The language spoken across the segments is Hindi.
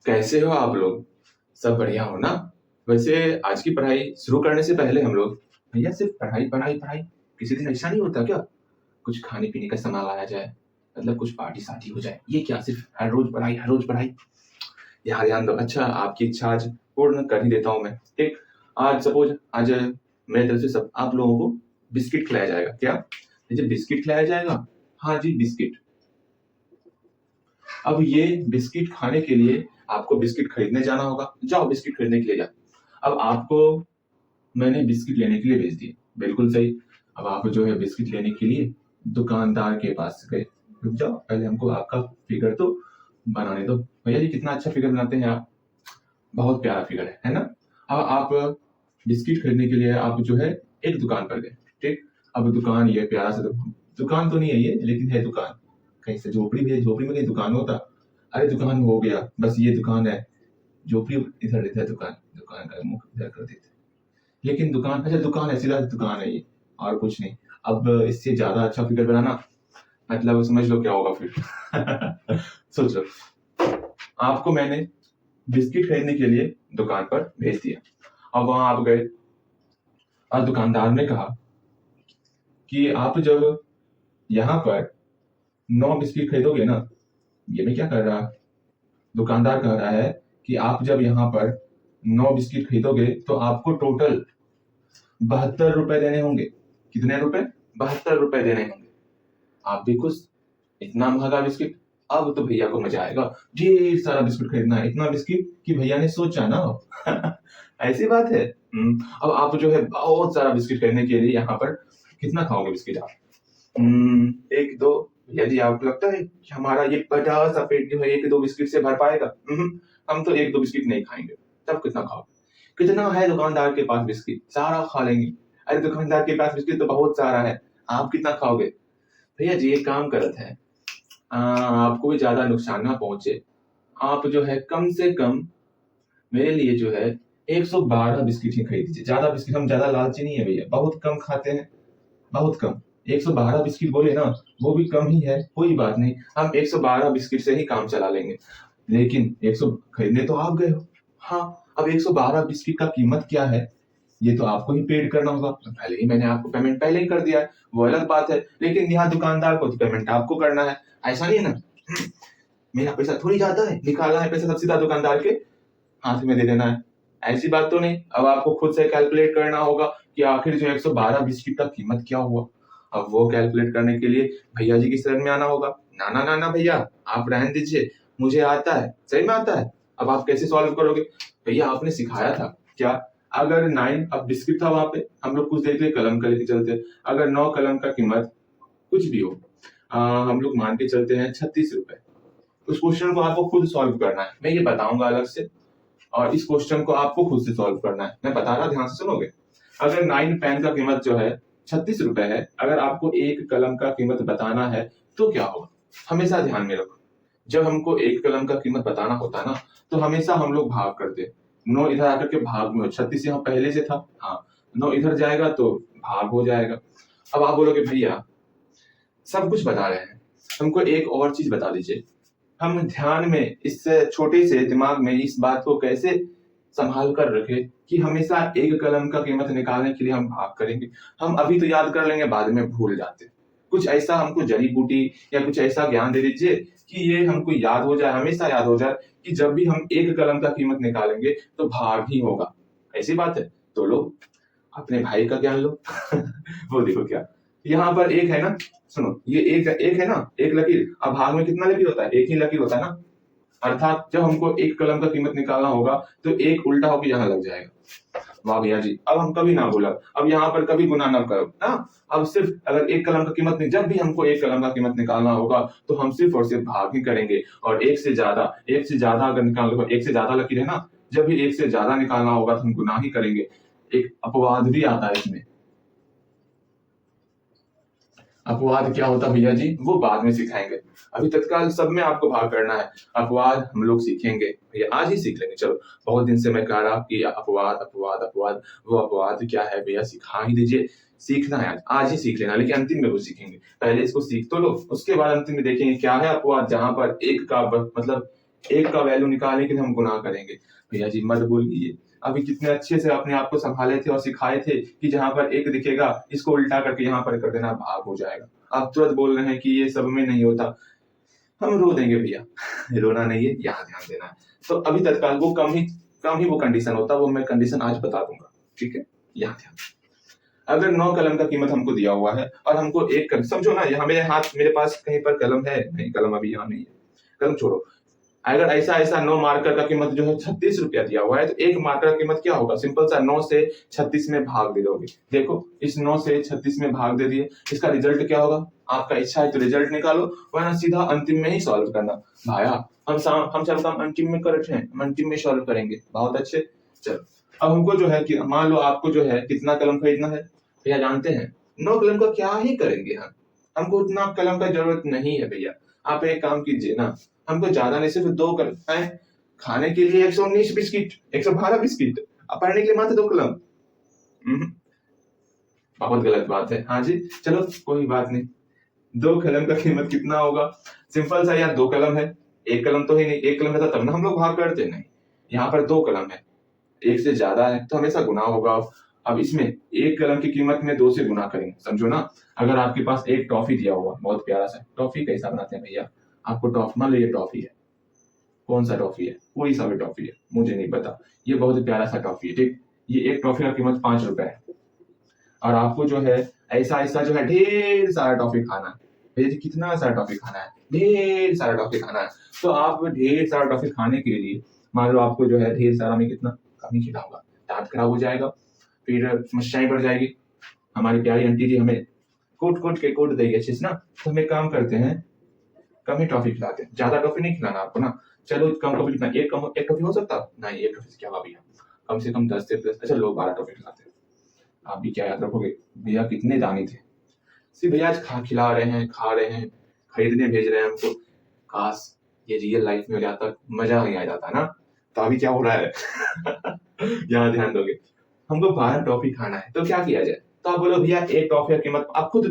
कैसे हो आप लोग? सब बढ़िया हो ना? वैसे आज की पढ़ाई शुरू करने से पहले हम लोग भैया सिर्फ पढ़ाई पढ़ाई पढ़ाई किसी दिन ऐसा नहीं होता क्या? कुछ खाने पीने का सामान लाया जाए, मतलब कुछ पार्टी शादी हो जाए। ये क्या सिर्फ हर रोज पढ़ाई। यार ध्यान दो। अच्छा, आपकी इच्छा आज पूर्ण कर ही देता हूँ मैं। ठीक, आज सपोज आज मेरी तरफ से सब आप लोगों को बिस्किट खिलाया जाएगा। क्या ये जो बिस्किट खिलाया जाएगा? हाँ जी, बिस्किट। अब ये बिस्किट खाने के लिए आपको बिस्किट खरीदने जाना होगा। जाओ बिस्किट खरीदने के लिए जाओ। अब आपको मैंने बिस्किट लेने के लिए भेज दिए, बिल्कुल सही। अब आप जो है बिस्किट लेने के लिए दुकानदार के पास गए। रुक जाओ, पहले हमको आपका फिगर तो बनाने दो। भैया जी कितना अच्छा फिगर बनाते हैं आप, बहुत प्यारा फिगर है ना? अब आप बिस्किट खरीदने के लिए आप जो है एक दुकान पर गए। ठीक, अब दुकान ये प्यारा सा दुकान तो नहीं है ये, लेकिन है दुकान। कहीं से झोपड़ी भी है, झोपड़ी में कहीं दुकान होता? अरे दुकान हो गया, बस ये दुकान है। झोपड़ी इधर इधर दुकान, दुकान का मुख इधर कर देते। लेकिन दुकान, अच्छा दुकान है, सीधा दुकान है ये, और कुछ नहीं। अब इससे ज्यादा अच्छा फिगर बनाना, मतलब समझ लो क्या होगा फिर। सोच लो, आपको मैंने बिस्किट खरीदने के लिए दुकान पर भेज दिया। अब वहां आप गए और दुकानदार ने कहा कि आप जब यहाँ पर 9 बिस्किट खरीदोगे ना, ये मैं क्या कर रहा, दुकानदार कह रहा है कि आप जब यहाँ पर 9 बिस्किट खरीदोगे तो आपको टोटल 72 रुपए देने होंगे। कितने रुपए? 72 रुपए देने होंगे। आप भी खुश, इतना महंगा बिस्किट। अब तो भैया को मजा आएगा, ढेर सारा बिस्किट खरीदना है, इतना बिस्किट कि भैया ने सोचा ना। ऐसी बात है। अब आप जो है बहुत सारा बिस्किट खरीदने के लिए यहाँ पर कितना खाओगे बिस्किट आप? एक दो। भैया जी आपको लगता है कि हमारा ये 50 सा पेट जो है एक दो बिस्किट से भर पाएगा? हम तो एक दो बिस्किट नहीं खाएंगे। तब कितना खाओगे? कितना है दुकानदार के पास बिस्किट? सारा खा लेंगे। अरे दुकानदार के पास बिस्किट तो बहुत सारा है, आप कितना खाओगे? भैया जी एक काम करते हैं, आपको भी ज्यादा नुकसान ना पहुंचे, आप जो है कम से कम मेरे लिए जो है 112 बिस्किट ही खरीद दीजिए। ज्यादा बिस्किट, हम ज्यादा लालची नहीं है भैया, बहुत कम खाते हैं, बहुत कम। 112 बिस्किट बोले ना, वो भी कम ही है, कोई बात नहीं, हम 112 बिस्किट से ही काम चला लेंगे। लेकिन 100 खरीदने तो आप गए हो। हाँ, अब 112 बिस्किट का कीमत क्या है, ये तो आपको ही पेड करना होगा। तो पहले ही मैंने आपको पेमेंट पहले ही कर दिया है, वो अलग बात है। लेकिन यहाँ दुकानदार को तो पेमेंट आपको करना है, ऐसा नहीं है ना? मेरा पैसा थोड़ी जाता है, निकालना है पैसा सब सीधा दुकानदार के हाथ में दे देना है, ऐसी बात तो नहीं। अब आपको खुद से कैलकुलेट करना होगा कि आखिर जो 112 बिस्किट का कीमत क्या हुआ। अब वो कैलकुलेट करने के लिए भैया जी की शरण में आना होगा। ना ना ना ना भैया, आप रहने दीजिए, मुझे आता है, सही में आता है। अब आप कैसे सॉल्व करोगे? भैया आपने सिखाया था क्या? अगर 9, अब बिस्किट था वहां पे, हम लोग कुछ देर के लिए कलम का लेके चलते, अगर 9 कलम का कीमत कुछ भी हो, हम लोग मान के चलते हैं 36 रुपए। उस क्वेश्चन को आपको खुद सॉल्व करना है, मैं ये बताऊंगा अलग से, और इस क्वेश्चन को आपको खुद से सॉल्व करना है, मैं बता रहा, ध्यान से सुनोगे। अगर 9 पेन का कीमत जो है 36 रुपए है, अगर आपको एक कलम का कीमत बताना है तो क्या होगा? हमेशा ध्यान में रखो, जब हमको एक कलम का कीमत बताना होता है ना, तो हमेशा हम लोग भाग करते। 9 इधर आकर के भाग में, 36 यहाँ पहले से था, हाँ 9 इधर जाएगा तो भाग हो जाएगा। अब आप बोलोगे भैया सब कुछ बता रहे हैं, हमको एक और चीज बता दीजिए, हम ध्यान में इस छोटे से दिमाग में इस बात को कैसे संभाल कर रखे कि हमेशा एक कलम का कीमत निकालने के लिए हम भाग करेंगे। हम अभी तो याद कर लेंगे, बाद में भूल जाते। कुछ ऐसा हमको जड़ी बूटी या कुछ ऐसा ज्ञान दे दीजिए कि ये हमको याद हो जाए, हमेशा याद हो जाए कि जब भी हम एक कलम का कीमत निकालेंगे तो भाग ही होगा। ऐसी बात है तो लो, अपने भाई का ज्ञान लो। वो देखो क्या, यहाँ पर एक है ना, सुनो, ये एक एक है ना, एक लकीर। अब भाग में कितना लकीर होता है? एक ही लकीर होता है ना। अर्थात जब हमको एक कलम का कीमत निकालना होगा तो एक उल्टा होकर यहाँ लग जाएगा। वाह भैया जी, अब हम कभी ना बोला, अब यहाँ पर कभी गुना ना करो ना। अब सिर्फ अगर एक कलम का कीमत नहीं, जब भी हमको एक कलम का कीमत निकालना होगा तो हम सिर्फ और सिर्फ भाग ही करेंगे। और एक से ज्यादा अगर निकाल, एक से ज्यादा लकीर है ना, जब भी एक से ज्यादा निकालना होगा तो हम गुना ही करेंगे। एक अपवाद भी आता है इसमें। अपवाद क्या होता भैया जी? वो बाद में सिखाएंगे, अभी तत्काल सब में आपको भाग करना है। अपवाद हम लोग सीखेंगे भैया, आज ही सीख लेंगे। चलो, बहुत दिन से मैं कह रहा कि अपवाद अपवाद अपवाद, वो अपवाद क्या है भैया, सिखा ही दीजिए। सीखना है आज, आज ही सीख लेना, लेकिन अंतिम में वो सीखेंगे। पहले इसको सीख तो लो, उसके बाद अंतिम में देखेंगे क्या है अपवाद, जहां पर एक का मतलब एक का वैल्यू निकालने के लिए हम गुना करेंगे। भैया जी मत बोलिए, अभी कितने अच्छे से अपने आप को संभाले थे और सिखाए थे कि जहां पर एक दिखेगा इसको उल्टा करके यहाँ पर कर देना, भाग हो जाएगा। आप तुरंत बोल रहे हैं कि ये सब में नहीं होता। हम रो देंगे भैया। रोना नहीं है, यहाँ ध्यान देना है। तो अभी तत्काल वो कम ही वो कंडीशन होता, वो मैं कंडीशन आज बता दूंगा, ठीक है। यहाँ ध्यान, अगर 9 कलम का कीमत हमको दिया हुआ है और हमको एक कलम, समझो ना, यहाँ मेरे पास कहीं पर कलम है नहीं, कलम अभी यहाँ नहीं है, कलम छोड़ो। अगर ऐसा 9 मार्कर का कीमत जो है 36 रुपया दिया हुआ है, तो एक मार्कर का कीमत क्या होगा? सिंपल सा 9 से 36 में भाग दे दोगे। देखो इस 9 से 36 में भाग दे दिए, इसका रिजल्ट क्या होगा? आपका इच्छा है तो रिजल्ट निकालो, वरना सीधा अंतिम में ही सॉल्व करना। भाया हम सब काम अंतिम में करते हैं, हम अंतिम में सॉल्व करेंगे। बहुत अच्छे। चलो अब हमको जो है कि मान लो आपको जो है कितना कलम खरीदना है भैया, जानते हैं 9 कलम का क्या ही करेंगे हम, हमको उतना कलम का जरूरत नहीं है भैया। आप एक काम कीजिए ना, हमको ज्यादा नहीं, सिर्फ 2 कलम है। खाने के लिए 119 बिस्किट, 112 बिस्किट, अब पढ़ने के लिए मात्र 2 कलम। बहुत गलत बात है। हाँ जी चलो कोई बात नहीं। 2 कलम का कीमत कितना होगा? सिंपल सा यार, 2 कलम है, एक कलम तो ही नहीं, एक कलम रहता तब ना हम लोग भाग करते। नहीं, यहाँ पर 2 कलम है, एक से ज्यादा है तो हमेशा गुना होगा। अब इसमें एक कलम की कीमत में 2 से गुना करेंगे, समझो ना। अगर आपके पास एक टॉफी दिया हुआ, बहुत प्यारा सा, टॉफी कैसा बनाते हैं भैया? आपको टॉफी, मान लो ये टॉफी है, कौन सा टॉफी है? कोई सा भी टॉफी है, मुझे नहीं पता, ये बहुत प्यारा सा टॉफी है, ठीक। ये एक टॉफी का कीमत 5 रुपए है, और आपको जो है ऐसा जो है ढेर सारा टॉफी खाना है। भैया जी कितना सारा टॉफी खाना है? ढेर सारा टॉफी खाना है। तो आप ढेर सारा टॉफी खाने के लिए, मान लो आपको जो है ढेर सारा में कितना कम ही खिलाऊंगा, दांत खराब हो जाएगा, फिर समस्याएं बढ़ जाएगी। हमारी प्यारी आंटी जी हमें कोट देगी अच्छे से ना, तो हम एक काम करते हैं, कम ही टॉफी खिलाते हैं, ज्यादा टॉफी नहीं खिलाना आपको ना। चलो कम टॉफी खिलाना, एक टॉफी हो सकता नहीं, एक टॉफी से क्या हुआ भैया, कम से कम 10 से प्लस, अच्छा लोग 12 टॉफी खिलाते हैं। आप भी क्या याद रखोगे भैया, कितने दानी थे। सिर्फ भैया आज खा रहे हैं, खरीदने भेज रहे हैं हमको। काश ये रियल लाइफ में हो जाता, मजा नहीं आ जाता ना। तो अभी क्या हो रहा है? यहाँ ध्यान दोगे, हमको 12 टॉफी खाना है, तो क्या किया जाए? तो आप बोलो भैया एक टॉफी की कीमत, आप खुद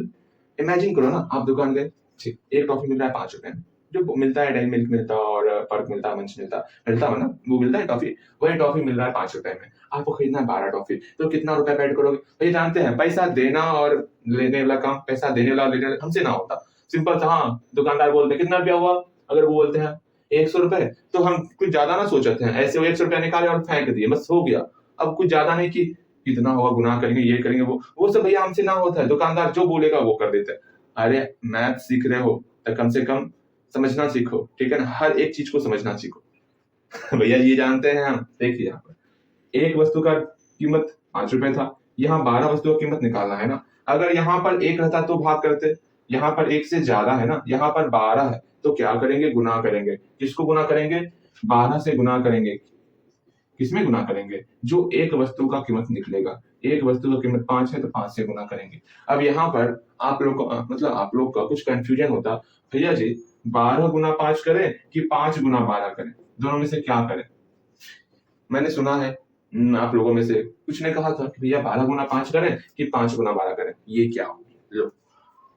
इमेजिन करो ना, आप दुकान गए, ठीक, एक टॉफी मिल रहा है 5 रुपए में, जो मिलता है डेयरी मिल्क मिलता है और पर्क मिलता है, मंच मिलता है ना, वो मिलता है टॉफी, वही टॉफी मिल रहा है 5 रुपए में। आपको खरीदना है 12 टॉफी, तो कितना रुपए पेड करोगे? तो ये जानते हैं पैसा देना और लेने वाला काम, पैसा देने वाला लेने वाला हमसे ना होता। सिंपल सा, हाँ दुकानदार बोलते कितना रुपया हुआ, अगर वो बोलते हैं 100 रुपए, तो हम कुछ ज्यादा ना सोचते हैं, ऐसे वो 100 रुपया निकाले और फेंक दिए, बस हो गया। अब कुछ ज्यादा नहीं कि कितना होगा, गुना करेंगे, ये करेंगे, वो सब भैया हमसे ना होता है, दुकानदार जो बोलेगा वो कर देते हैं। अरे मैथ सीख रहे हो तो कम से कम समझना सीखो, ठीक है ना, हर एक चीज को समझना सीखो। भैया ये जानते हैं हम, देखिए यहाँ पर एक वस्तु का कीमत 5 रुपए था, यहाँ 12 वस्तुओं की कीमत निकालना है ना। अगर यहाँ पर एक रहता तो भाग करते, यहाँ पर एक से ज्यादा है ना, यहाँ पर 12 है, तो क्या करेंगे? गुना करेंगे। किसको गुना करेंगे? 12 से गुना करेंगे। किसमें गुना करेंगे? जो एक वस्तु का कीमत निकलेगा, एक वस्तु का कीमत 5 है तो 5 से गुना करेंगे। अब यहाँ पर आप लोग को मतलब आप लोग का कुछ कंफ्यूजन होता, भैया जी 12 गुना 5 करें कि 5 गुना 12 करें, दोनों में से क्या करें? मैंने सुना है आप लोगों में से कुछ ने कहा था कि भैया 12 गुना 5 करें कि 5 गुना 12 करें। ये क्या हो? लो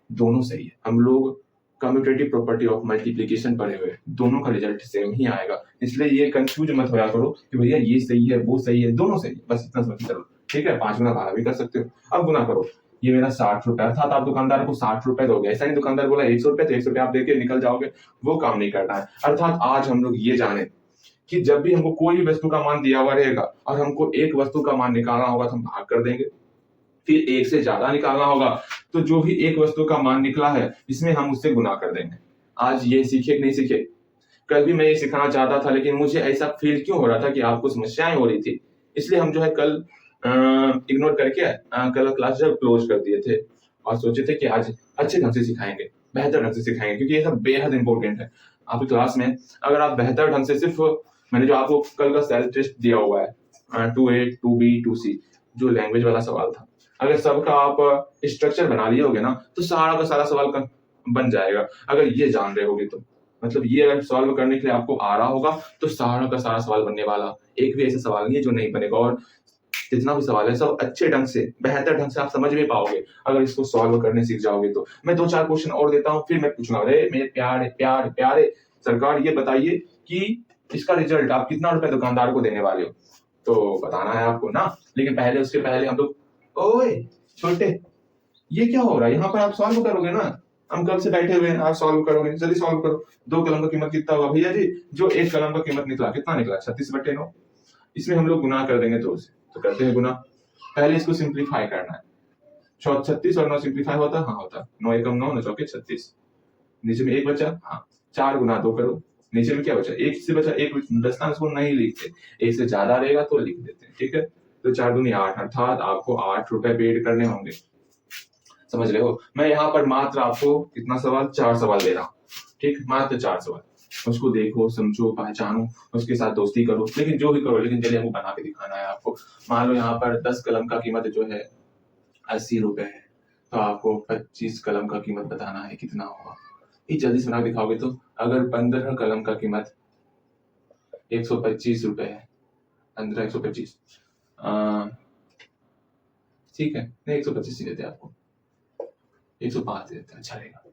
दोनों सही है, हम लोग कम्यूटेटिव प्रॉपर्टी ऑफ मल्टीप्लिकेशन पढ़े हुए, दोनों का रिजल्ट सेम ही आएगा। इसलिए ये कंफ्यूज मत होया करो कि भैया ये सही है वो सही है, दोनों सही है, बस इतना समझ चलो, ठीक है। 5 गुना 12 भी कर सकते हो। अब गुना करो, ये मेरा 60 रुपए, अर्थात आप दुकानदार को 60 रुपए दोगे, ऐसा नहीं दुकानदार बोला 100 रुपए तो 100 रुपए आप देके निकल जाओगे, वो काम नहीं करना है। अर्थात आज हम लोग ये जाने कि जब भी हमको कोई भी वस्तु का मान दिया हुआ रहेगा और हमको एक वस्तु का मान निकालना होगा तो हम भाग कर देंगे, फिर एक से ज्यादा निकालना होगा तो जो भी एक वस्तु का मान निकला है इसमें हम उससे गुना कर देंगे। आज ये सीखे कि नहीं सीखे? कल भी मैं ये सिखाना चाहता था, लेकिन मुझे ऐसा फील क्यों हो रहा था कि आपको समस्याएं हो रही थी, इसलिए हम जो है कल इग्नोर करके कल क्लास जब क्लोज कर दिए थे और सोचे थे कि आज अच्छे ढंग से सिखाएंगे, बेहतर ढंग से सिखाएंगे, क्योंकि ये सब बेहद इंपॉर्टेंट है आपकी क्लास में। अगर आप बेहतर ढंग से, सिर्फ मैंने जो आपको कल का सेल्फ टेस्ट दिया हुआ है 2A 2B 2C जो लैंग्वेज वाला सवाल था, अगर सबका आप स्ट्रक्चर बना लिए होगे ना तो सारा का सारा सवाल का बन जाएगा। अगर ये जान रहे होगे तो मतलब ये अगर सॉल्व करने के लिए आपको आ रहा होगा तो सारा का सारा सवाल बनने वाला, एक भी ऐसा सवाल नहीं है जो नहीं बनेगा। और जितना भी सवाल है सब अच्छे ढंग से, बेहतर ढंग से आप समझ भी पाओगे अगर इसको सॉल्व करने सीख जाओगे तो। मैं 2-4 क्वेश्चन और देता हूँ, फिर मैं पूछूंगा, अरे मेरे प्यारे प्यारे प्यारे सरकार ये बताइए कि इसका रिजल्ट आप कितना रुपए दुकानदार को देने वाले हो तो बताना है आपको ना। लेकिन पहले उसके पहले हम लोग, ओए छोटे, ये क्या हो रहा है यहाँ पर, आप सॉल्व करोगे ना, हम कब से बैठे हुए हैं, आप सॉल्व करोगे, जल्दी सॉल्व करो। 2 कलम का कीमत कितना होगा भैया जी? जो 1 कलम का कीमत निकला, कितना निकला? 36/9। इसमें हम लोग गुना कर देंगे 2 से, तो करते हैं गुना। पहले इसको सिंप्लीफाई करना है। 36 और 9 सिंप्लीफाई होता है, हाँ होता है। 9 एकम 9, 9 चौके 36। नीचे में 1 बचा, हाँ 4 गुना 2 करो। नीचे में क्या बचा? 1 से बचा, 1 दस्तान इसको नहीं लिखते, 1 से ज्यादा रहेगा तो लिख देते हैं, ठीक है। तो 4 दूनी 8, अर्थात आपको 8 रुपए पेड करने होंगे। समझ रहे हो? मैं यहाँ पर मात्र आपको कितना सवाल, 4 सवाल दे रहा हूँ, ठीक, मात्र 4 सवाल। उसको देखो, समझो, पहचानो, उसके साथ दोस्ती करो, लेकिन जो भी करो, लेकिन चलिए हमको बना के दिखाना है आपको। मान लो यहाँ पर 10 कलम का कीमत जो है 80 रुपए है, तो आपको 25 कलम का कीमत बताना है कितना होगा। ये जल्दी से बना के दिखाओगे तो, अगर 15 कलम का कीमत 125 रुपए है, 15 125, ठीक है, नहीं 125 ही देते आपको, 105 देते हैं, अच्छा रहेगा।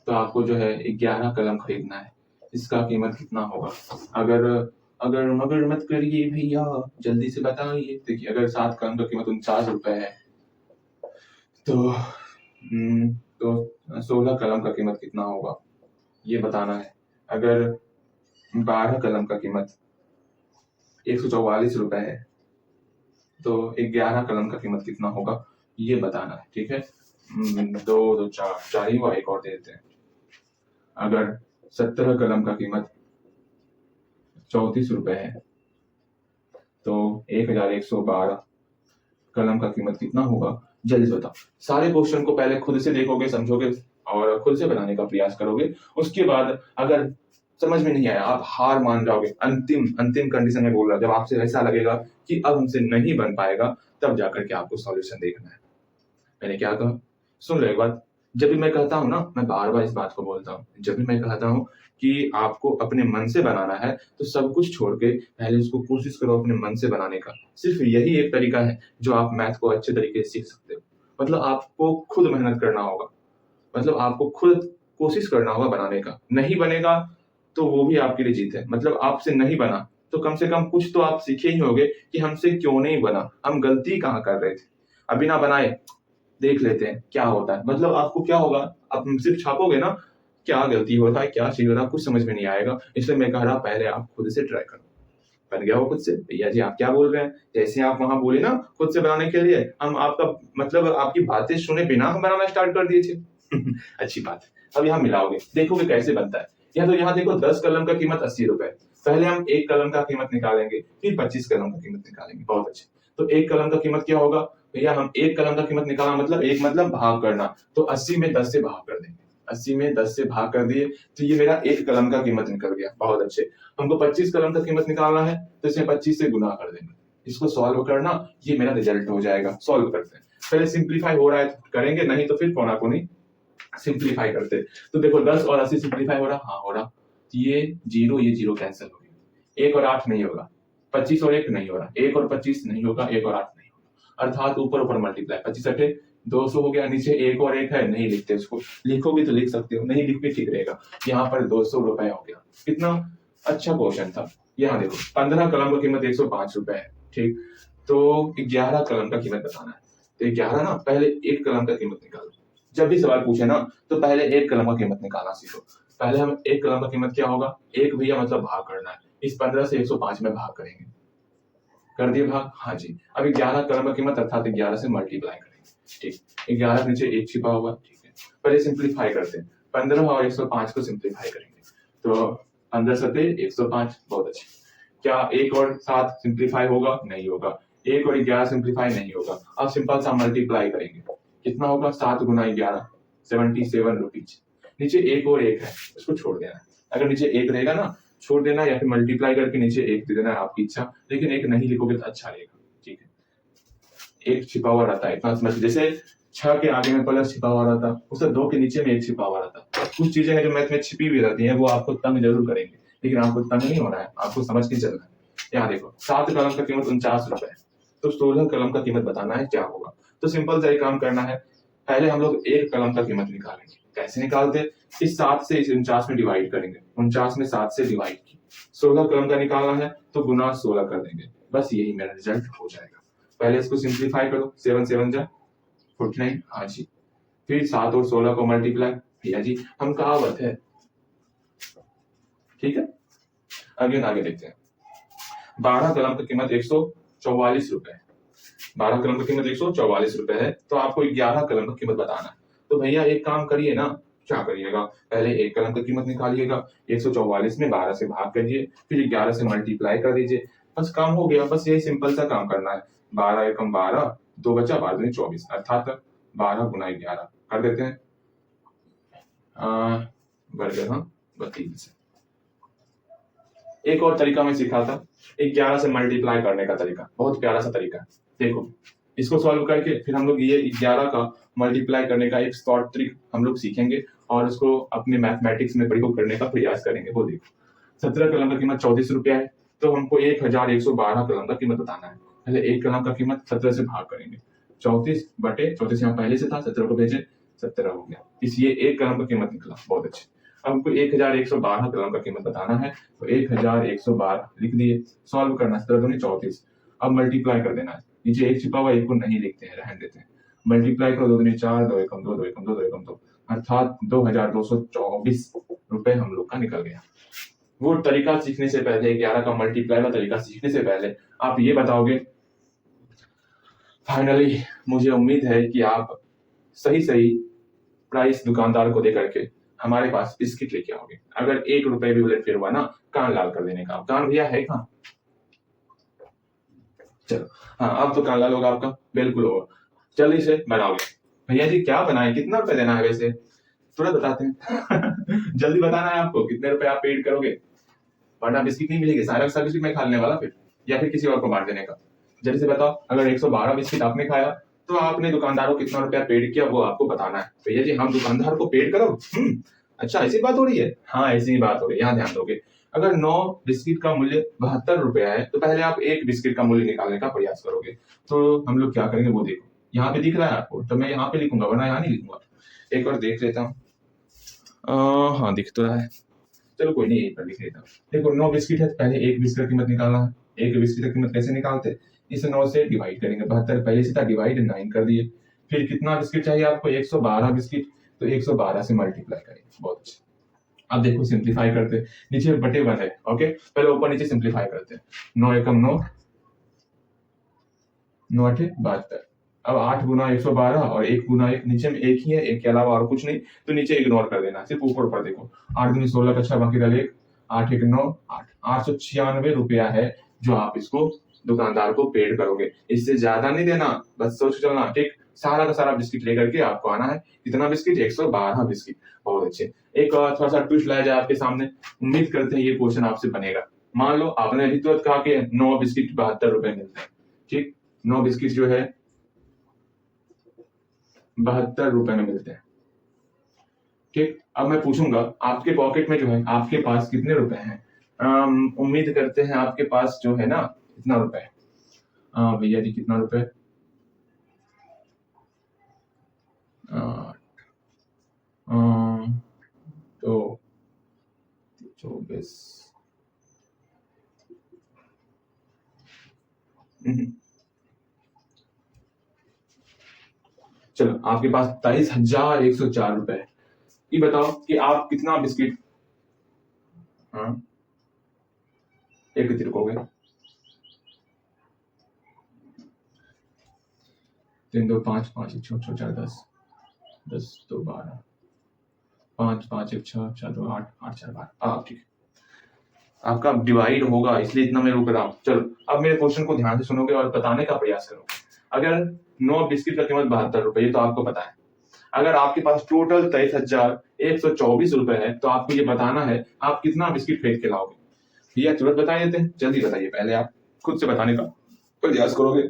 तो आपको जो है 11 कलम खरीदना है, इसका कीमत कितना होगा? अगर अगर मगर मत करिए भैया, जल्दी से बताइए। देखिए अगर 7 कलम का कीमत 49 रुपए है, तो 16 कलम का कीमत कितना होगा ये बताना है। अगर 12 कलम का कीमत 144 रुपए है, तो 11 कलम का कीमत कितना होगा ये बताना है, ठीक है। 2 2 4 ही हुआ, एक और दे देते हैं। अगर 17 कलम का कीमत 34 रुपए है, तो 1112 कलम का कीमत कितना होगा? जल्दी से बताओ। सारे क्वेश्चन को पहले खुद से देखोगे, समझोगे और खुद से बनाने का प्रयास करोगे। उसके बाद अगर समझ में नहीं आया, आप हार मान जाओगे। अंतिम अंतिम कंडीशन में बोल रहा, जब आपसे ऐसा लगेगा कि अब हमसे नहीं बन पाएगा, तब जाकर के आपको सॉल्यूशन देखना है। मैंने क्या कहा, सुन लो एक बात। जब भी मैं कहता हूँ ना, मैं बार बार इस बात को बोलता हूँ, जब भी मैं कहता हूँ कि आपको अपने मन से बनाना है, तो सब कुछ छोड़ के पहले उसको कोशिश करो अपने मन से बनाने का। सिर्फ यही एक तरीका है जो आप मैथ को अच्छे तरीके से सीख सकते हो। मतलब आपको खुद मेहनत करना होगा, मतलब आपको खुद कोशिश करना होगा बनाने का। नहीं बनेगा तो वो भी आपके लिए जीत है। मतलब आपसे नहीं बना तो कम से कम कुछ तो आप सीखे ही होगे कि हमसे क्यों नहीं बना, हम गलती कहाँ कर रहे थे। अब बिना बनाए देख लेते हैं क्या होता है। मतलब आपको क्या होगा, आप सिर्फ छापोगे ना, क्या गलती होता है, क्या चाहिए होता है, कुछ समझ में नहीं आएगा। इसलिए मैं कह रहा पहले आप खुद से ट्राई करो। बन गया हो खुद से? भैया जी आप क्या बोल रहे हैं, जैसे आप वहां बोले ना खुद से बनाने के लिए, हम आपका मतलब आपकी बातें सुने बिना हम बनाना स्टार्ट कर दिए थे। अच्छी बात है। अब यहाँ मिलाओगे, देखोगे कैसे बनता है। या तो यहाँ देखो 10 कलम का कीमत 80 रुपए, पहले हम 1 कलम का कीमत निकालेंगे, फिर 25 कलम का कीमत निकालेंगे। बहुत अच्छे। तो 1 कलम का कीमत क्या होगा भैया? हम 1 कलम का कीमत निकाला, मतलब 1 मतलब भाग करना, तो 80 में 10 से भाग कर देंगे। 80 में 10 से भाग कर दिए तो ये मेरा 1 कलम का कीमत निकल गया। बहुत अच्छे। हमको 25 कलम का कीमत निकालना है, तो इसे 25 से गुना कर देंगे। इसको सॉल्व करना, ये मेरा रिजल्ट हो जाएगा। सॉल्व करते हैं। पहले सिंप्लीफाई हो रहा है तो करेंगे, नहीं तो फिर कोना कोनी सिंप्लीफाई करते। तो देखो 10 और 80 सिंप्लीफाई हो रहा, हाँ हो रहा। ये 0 कैंसिल हो गया। 1 और 8 नहीं होगा, 25 और 1 नहीं हो रहा, 1 और 25 नहीं होगा, 1 और 8 नहीं होगा, अर्थात ऊपर ऊपर मल्टीप्लाई। 25 8 200 हो गया। नीचे 1 और 1 है, नहीं लिखते उसको, लिखोगे तो लिख सकते हो, नहीं लिख भी ठीक रहेगा। यहाँ पर 200 रुपए हो गया। कितना अच्छा क्वेश्चन था। यहाँ देखो 15 कलम का कीमत 105 रुपए है, ठीक। तो 11 कलम का कीमत बताना है। तो 11 ना, पहले 1 कलम का कीमत निकालो। जब भी सवाल पूछे ना, तो पहले 1 कलम का कीमत निकालना सीखो। पहले हम 1 कलम का कीमत क्या होगा, 1 भैया मतलब भाग करना है। इस 15 से 105 में भाग करेंगे। कर दिए भाग, हाँ जी। अब 11 कलम का कीमत अर्थात 11 से मल्टीप्लाई करेंगे, ठीक। 11 के नीचे 1 छिपा हुआ, ठीक है। पहले सिंप्लीफाई करते हैं। 15 और 105 को सिंप्लीफाई करेंगे, तो 15 सते 105। बहुत अच्छे। क्या 1 और 7 सिंप्लीफाई होगा? नहीं होगा। 1 और 11 सिंप्लीफाई नहीं होगा। अब सिंपल सा मल्टीप्लाई करेंगे। कितना होगा? 7 गुना 11, 77 रुपीज। नीचे 1 और 1 है, उसको छोड़ देना। अगर नीचे 1 रहेगा ना, छोड़ देना, या फिर मल्टीप्लाई करके नीचे 1 दे देना, आपकी इच्छा। लेकिन 1 नहीं लिखोगे तो अच्छा रहेगा, ठीक है। 1 छिपा हुआ रहता है, इतना समझ। जैसे 6 के आगे में प्लस छिपा हुआ रहता, उसे 2 के नीचे में 1 छिपा हुआ रहता। कुछ चीजें हैं जो मैथ में छिपी हुई रहती हैं, वो आपको तंग जरूर करेंगे, लेकिन आपको तंग नहीं होना है, आपको समझ के चलना है। यहाँ देखो 7 कलम का कीमत 49 रुपए है, तो 16 कलम का कीमत बताना है क्या होगा। तो सिंपल सा काम करना है। पहले हम लोग 1 कलम का कीमत निकालेंगे। कैसे निकालते? इस 7 से इस 49 में डिवाइड करेंगे। 49 में 7 से डिवाइड की, 16 कलम का निकालना है तो गुना 16 कर देंगे, बस यही मेरा रिजल्ट हो जाएगा। पहले इसको सिंप्लीफाई करो, 7 7 जा 49, हाँ जी। फिर 7 और 16 को मल्टीप्लाई, भैया जी हम कहावत है, ठीक है। अगेन आगे देखते हैं। 12 कलम की कीमत 144 रुपए है। 12 कलम की कीमत 144 रुपए है, तो आपको 11 कलम की कीमत बताना है। तो भैया एक काम करिए ना, क्या करिएगा, पहले एक कलम की कीमत निकालिएगा, 144 में 12 से भाग करिए, फिर 11 से मल्टीप्लाई कर दीजिए, बस काम हो गया। बस यही सिंपल सा काम करना है। 12 एकम 12, 2 बचा, 12 दूनी 24, अर्थात 12 गुना 11 कर देते हैं, बढ़ गया, हाँ 32। एक और तरीका मैं सिखा था, 11 से मल्टीप्लाई करने का तरीका, बहुत प्यारा सा तरीका है। देखो इसको सॉल्व करके फिर हम लोग ये 11 का मल्टीप्लाई करने का एक शॉर्ट ट्रिक हम लोग सीखेंगे और उसको अपने मैथमेटिक्स में प्रयोग करने का प्रयास करेंगे। वो देखो 17 कलम का कीमत 34 रुपया है, तो हमको 1112 कलम का कीमत बताना है। पहले एक कलम का कीमत 17 से भाग करेंगे, 34 बटे 34 यहाँ पहले से था, 17 को भेजे 17 हो गया, इसलिए एक कलम का कीमत निकला, बहुत अच्छे। अब हमको 1112 कलम का कीमत बताना है, तो 1112 लिख दिए, सॉल्व करना है, 17 दूनी 34। अब मल्टीप्लाई कर देना है, नीचे एक छिपा हुआ, एक को नहीं लिखते हैं, रहने देते हैं। मल्टीप्लाई करो, 2 दूनी 4, 2 एकम 2, 2 एकम 2, 2 एकम 2, अर्थात 2224 रुपए हम लोग का निकल गया। वो तरीका सीखने से पहले, 11 का मल्टीप्लाई का तरीका सीखने से पहले आप ये बताओगे, फाइनली मुझे उम्मीद है कि आप सही सही प्राइस दुकानदार को दे करके हमारे पास बिस्किट लेके आओगे। अगर 1 रुपए भी उलट फिर हुआ ना, कान लाल कर देने का। कान भैया है कहाँ? चलो हाँ, अब तो कान लाल होगा आपका, बिल्कुल होगा। जल्दी से बनाओगे। भैया जी क्या बनाए, कितना रुपए देना है वैसे, तुरंत बताते हैं। जल्दी बताना है आपको, कितने रुपए आप पेड करोगे, वरना बिस्किट नहीं मिलेगी, सारा बिस्किट मैं खा लेने वाला फिर, या फिर किसी और को बांट देने का। जल्दी से बताओ, अगर 112 बिस्किट आपने खाया तो आपने दुकानदार को कितना रुपया पेड किया, वो आपको बताना है। भैया जी हम दुकानदार को पेड करो, अच्छा ऐसी बात हो रही है, हाँ ऐसी बात हो रही है, यहाँ ध्यान दोगे। अगर 9 बिस्किट का मूल्य 72 रुपया है, तो पहले आप एक बिस्किट का मूल्य निकालने का प्रयास करोगे। तो हम लोग क्या करेंगे वो देखो, यहाँ पे दिख रहा है आपको, तो मैं यहाँ पे लिखूंगा, वरना यहाँ नहीं लिखूंगा। एक बार देख लेता हूँ, हाँ दिख तो रहा है, चलो कोई नहीं, एक बार लिख लेता हूँ। देखो 9 बिस्किट है, पहले एक बिस्किट की कीमत निकालना है। एक बिस्किट की कीमत कैसे निकालते, इसे 9 से डिवाइड करेंगे, 72 पहले से था, डिवाइड 9 कर दिए। फिर कितना बिस्किट चाहिए आपको, 112 बिस्किट, तो 112 से मल्टीप्लाई करेंगे, बहुत अच्छा। अब देखो सिंप्लीफाई करते, नीचे बटे 1 है, ओके, पहले ऊपर नीचे सिंप्लीफाई करते हैं। 9 एकम 9, 9 8 72। अब 8 गुना 112 और 1 गुना 1, नीचे में एक ही है, एक के अलावा और कुछ नहीं, तो नीचे इग्नोर कर देना, सिर्फ ऊपर ऊपर देखो। 8 दूनी 16 अच्छा, बाकी रह 1, 8 1 9, 8 896 रुपया है जो आप इसको दुकानदार को पेड करोगे। इससे ज्यादा नहीं देना, बस सोच चलना, ठीक। सारा का सारा बिस्किट लेकर के आपको आना है, कितना बिस्किट, 112 बिस्किट, बहुत अच्छे। एक थोड़ा सा ट्विस्ट लाया जाए आपके सामने, उम्मीद करते हैं ये क्वेश्चन आपसे बनेगा। मान लो आपने अभी तुरंत कहा कि 9 बिस्किट 72 रुपए मिलते हैं, ठीक, 9 बिस्किट जो है 72 रुपए में मिलते हैं, ठीक। अब मैं पूछूंगा आपके पॉकेट में जो है, आपके पास कितने रुपए हैं। उम्मीद करते हैं आपके पास जो है ना, इतना रुपए है। भैया जी कितना रुपए, तो 24, चलो आपके पास 23,104 रुपए है। ये बताओ कि आप कितना बिस्किट, हाँ एक तिरकोगे, 3 2 5 5 1 6 6 4 10 10 2 12 5 5 1 6 4 2 8 8 4 12, ठीक है। आपका डिवाइड होगा, इसलिए इतना मैं रुक रहा हूँ। चलो अब मेरे क्वेश्चन को ध्यान से सुनोगे और बताने का प्रयास करोगे। अगर 9 बिस्किट का कीमत 72 रुपए, ये तो आपको पता है। अगर आपके पास टोटल 23,124 रुपए है, तो आपको ये बताना है आप कितना बिस्किट खरीद के लाओगे। भैया तुरंत बता देते हैं, जल्दी बताइए, पहले आप खुद से बताने का प्रयास करोगे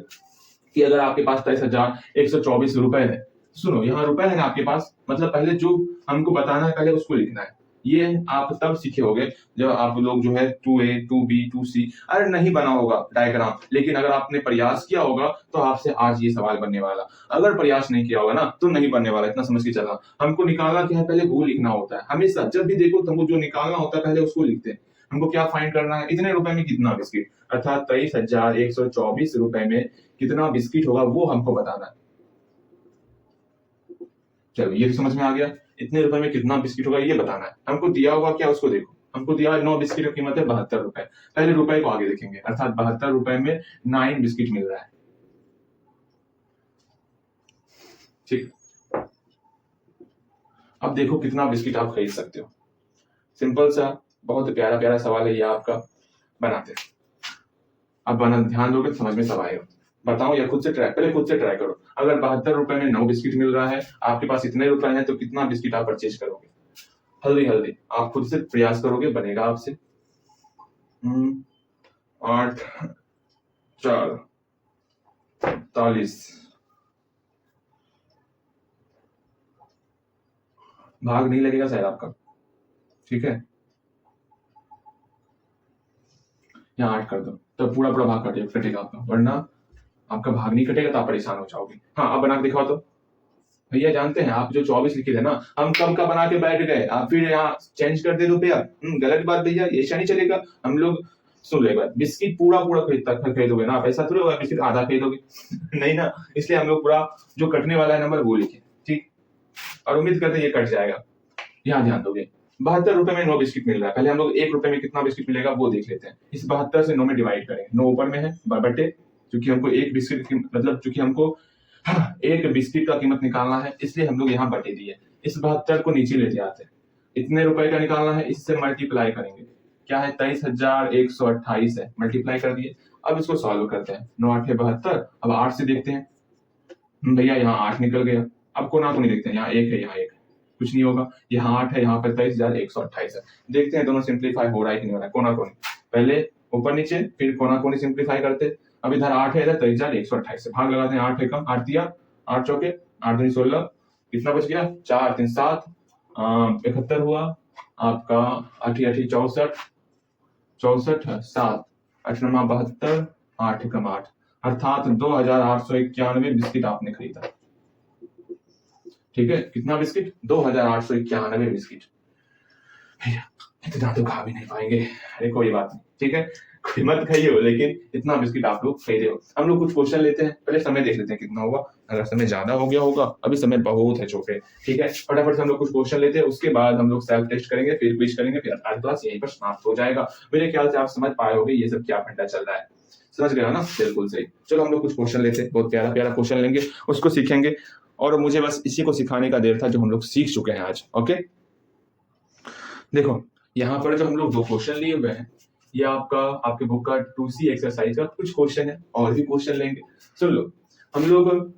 कि अगर आपके पास 23,124 रुपए है, सुनो यहाँ रुपए है ना आपके पास, मतलब पहले जो हमको बताना है पहले उसको लिखना है। ये आप तब सीखे होगे जब आप लोग जो है 2A 2B 2C, अरे नहीं बना होगा डायग्राम, लेकिन अगर आपने प्रयास किया होगा तो आपसे आज ये सवाल बनने वाला। अगर प्रयास नहीं किया होगा ना तो नहीं बनने वाला, इतना समझ के चलना। हमको निकालना क्या है, पहले वो लिखना होता है हमेशा, जब भी देखो तुमको जो निकालना होता है पहले उसको लिखते हैं। हमको क्या फाइंड करना है, इतने रुपए में कितना बिस्किट, अर्थात 23,124 रुपए में कितना बिस्किट होगा वो हमको बताना है। चलो ये तो समझ में आ गया, इतने रुपए में कितना बिस्किट होगा ये बताना है। हमको दिया होगा क्या उसको देखो, हमको दिया 9 बिस्किट की कीमत है 72 रुपए। पहले रुपए को आगे देखेंगे, अर्थात 72 रुपए में 9 बिस्किट मिल रहा है। ठीक, अब देखो कितना बिस्किट आप खरीद सकते हो। सिंपल सा बहुत प्यारा प्यारा सवाल है ये आपका, बनाते हैं। अब बना ध्यान दोगे तो समझ में सब आएगा। बताओ या खुद से ट्राई, पहले खुद से ट्राई करो। अगर 72 रुपए में 9 बिस्किट मिल रहा है, आपके पास इतने रुपए हैं, तो कितना बिस्किट आप परचेज करोगे? हल्दी हल्दी आप खुद से प्रयास करोगे, बनेगा आपसे। 8 4 40 भाग नहीं लगेगा शायद आपका, ठीक है, यहाँ 8 कर दो तो पूरा पूरा भाग कटेगा आपका, वरना आपका भाग नहीं कटेगा तो आप परेशान हो जाओगे। हाँ अब बना के दिखाओ तो। भैया जानते हैं आप जो 24 लिखे थे ना, हम कम का बना के बैठ गए, आप फिर यहाँ चेंज कर दे रुपया। गलत बात भैया, ऐसा नहीं चलेगा। हम लोग सुन लो एक बात, बिस्किट पूरा पूरा खरीदोगे ना, पैसा थोड़ा होगा बिस्किट आधा खरीदोगे नहीं ना, इसलिए हम लोग पूरा जो कटने वाला है नंबर वो लिखे, ठीक, और उम्मीद करते ये कट जाएगा। यहाँ ध्यान दोगे 72 रुपए में 9 बिस्किट मिल रहा है। पहले हम लोग 1 रुपए में कितना बिस्किट मिलेगा वो देख लेते हैं। इस 72 से 9 में डिवाइड करें, 9 ऊपर में है बटे, क्योंकि हमको एक बिस्किट मतलब चूंकि हमको एक बिस्किट का कीमत निकालना है, इसलिए हम लोग यहाँ बटे दिए। इस 72 को नीचे लेते आते हैं, इतने रुपए का निकालना है, इससे मल्टीप्लाई करेंगे, क्या है 23,128 है, मल्टीप्लाई कर दिए। अब इसको सॉल्व करते हैं, 9 8 72। अब 8 से देखते हैं, भैया यहाँ 8 निकल गया। अब कोना कोनी देखते हैं, यहाँ 1 है यहाँ 1, कुछ नहीं होगा, यहाँ 8 है यहाँ पर 23,128 है। देखते हैं दोनों सिंप्लीफाई हो रहा है कि नहीं हो रहा है। कोना कोनी पहले ऊपर नीचे, फिर कोना कोनी सिंप्लीफाई करते। अब इधर 8 है, इधर 23,128 से भाग लगाते हैं। 8 है कम, 8 दिया, 8 चौके 8 दूनी 16, कितना बच गया 4 3 7, 71 हुआ आपका, 8 8 64 64 7 8 9 72 8 कम 8, अर्थात 2,891 बिस्किट आपने खरीदा। ठीक है, कितना बिस्किट? 2,891 बिस्किट। इतना तो खा भी नहीं पाएंगे, अरे कोई बात नहीं, ठीक है, कोई मत खाइए हो, लेकिन इतना बिस्किट आप लोग खरीदे हो। हम लोग कुछ क्वेश्चन लेते हैं, पहले समय देख लेते हैं कितना हुआ। अगर समय ज्यादा हो गया होगा, अभी समय बहुत है छोटे, ठीक है, फटाफट से हम लोग कुछ क्वेश्चन लेते हैं, उसके बाद हम लोग सेल्फ टेस्ट करेंगे, फिर क्विज करेंगे, फिर आज क्लास यहीं पर समाप्त हो जाएगा। मेरे ख्याल से आप समझ पाए होंगे ये सब क्या फंडा चल रहा है, समझ गए ना? बिल्कुल सही। चलो हम लोग कुछ क्वेश्चन लेते हैं, बहुत प्यारा प्यारा क्वेश्चन लेंगे, उसको सीखेंगे, और मुझे बस इसी को सिखाने का देर था जो हम लोग सीख चुके हैं आज। ओके, देखो यहाँ पर जो हम लोग 2 क्वेश्चन लिए हुए हैं, ये आपका आपके बुक का 2C एक्सरसाइज का कुछ क्वेश्चन है, और भी क्वेश्चन लेंगे। सुन लो, हम लोग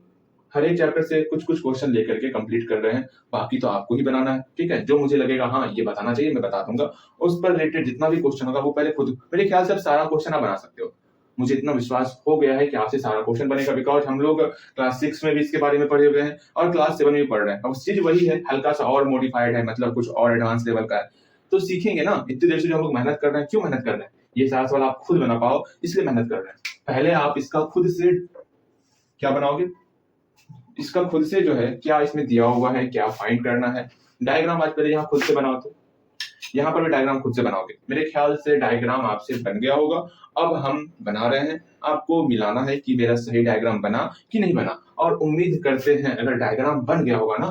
हर एक चैप्टर से कुछ कुछ क्वेश्चन लेकर के कंप्लीट कर रहे हैं, बाकी तो आपको ही बनाना है, ठीक है। जो मुझे लगेगा हाँ ये बताना चाहिए मैं बता दूंगा, उस पर रिलेटेड जितना भी क्वेश्चन होगा वो पहले खुद, मेरे ख्याल से आप सारा क्वेश्चन आप बना सकते हो। मुझे इतना विश्वास हो गया है कि आपसे सारा क्वेश्चन बनेगा, बिकॉज हम लोग क्लास 6 में भी इसके बारे में पढ़े हुए हैं और क्लास 7 में भी पढ़ रहे हैं। अब चीज वही है, हल्का सा और मॉडिफाइड है, मतलब कुछ और एडवांस लेवल का है, तो सीखेंगे ना। इतनी देर से जो हम लोग मेहनत कर रहे हैं, क्यों मेहनत कर रहे हैं? ये सारा सवाल आप खुद बना पाओ, इसलिए मेहनत कर रहे हैं। पहले आप इसका खुद से क्या बनाओगे, इसका खुद से जो है क्या इसमें दिया हुआ है, क्या फाइंड करना है, डायग्राम आज पहले यहाँ खुद से बनाओ। तो यहाँ पर भी डायग्राम खुद से बनाओगे, मेरे ख्याल से डायग्राम आपसे बन गया होगा। अब हम बना रहे हैं, आपको मिलाना है कि मेरा सही डायग्राम बना कि नहीं बना, और उम्मीद करते हैं अगर डायग्राम बन गया होगा ना